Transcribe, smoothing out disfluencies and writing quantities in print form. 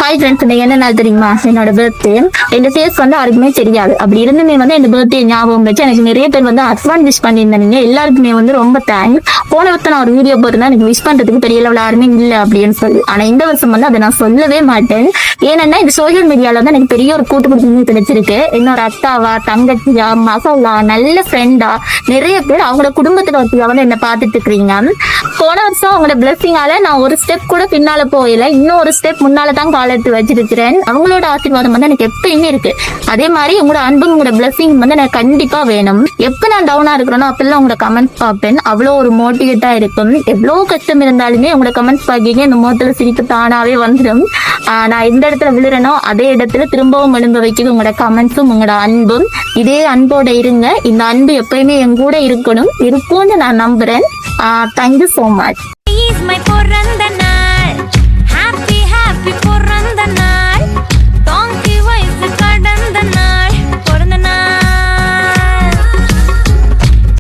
Hi friends, இன்னைக்கு என்ன நாள் தெரியுமா? என்னோட பர்த்டே. என் ஃபேஸ் வந்து யாருக்குமே தெரியாது. அப்படி இருந்துமே வந்து என் பர்த்டே ஞாபகம் வச்சு எனக்கு நிறைய பேர் வந்து அட்வான்ஸ் விஷ் பண்ணியிருந்தாங்க. எல்லாருக்குமே வந்து ரொம்ப தேங்க்ஸ். போன வருஷம் நான் ஒரு வீடியோ போட்டிருந்தேன், எனக்கு விஷ் பண்றதுக்கு பெரிய லெவல் யாருமே இல்லை அப்படின்னு சொல்லி. ஆனா இந்த வருஷம் வந்து அதை நான் சொல்லவே மாட்டேன். ஏன்னா இந்த சோசியல் மீடியால வந்து எனக்கு பெரிய ஒரு கூட்டு குடும்பமே கிடைச்சிருக்கு. என்னோட அத்தாவா, தங்கச்சியா, மகளா, நல்ல ஃப்ரெண்டா நிறைய பேர் அவங்களோட குடும்பத்துல ஒருத்தர் வந்து என்ன பார்த்துட்டு இருக்கிறீங்க. போன வருஷம் அவங்களோட பிளஸிங்கால நான் ஒரு ஸ்டெப் கூட பின்னால போயில, இன்னும் ஒரு ஸ்டெப் முன்னால தான் கால் எடுத்து வச்சிருக்கிறேன். அவங்களோட ஆசீர்வாதம் வந்து எனக்கு எப்பயுமே இருக்கு. அதே மாதிரி உங்களோட அன்பும் உங்களோட பிளஸிங் வந்து எனக்கு கண்டிப்பா வேணும். எப்ப நான் டவுனா இருக்கிறேனோ அப்பெல்லாம் உங்களோட கமெண்ட்ஸ் பார்ப்பேன். அவ்வளோ ஒரு மோட்டிவேட்டா இருக்கும். எவ்வளவு கஷ்டம் இருந்தாலுமே உங்களோட கமெண்ட்ஸ் பார்க்க இந்த முகத்துல சிரிப்பு தானாவே வந்துடும். நான் எந்த இடத்துல விழுறேனோ அதே இடத்துல திரும்பவும் எழும்ப வைக்கிறது உங்களோட கமெண்ட்ஸும் உங்களோட அன்பும். இதே அன்போட இருங்க. இந்த அன்பு எப்பயுமே என் கூட இருக்கணும், இருக்கும்னு நான் நம்புறேன். Thank you so much.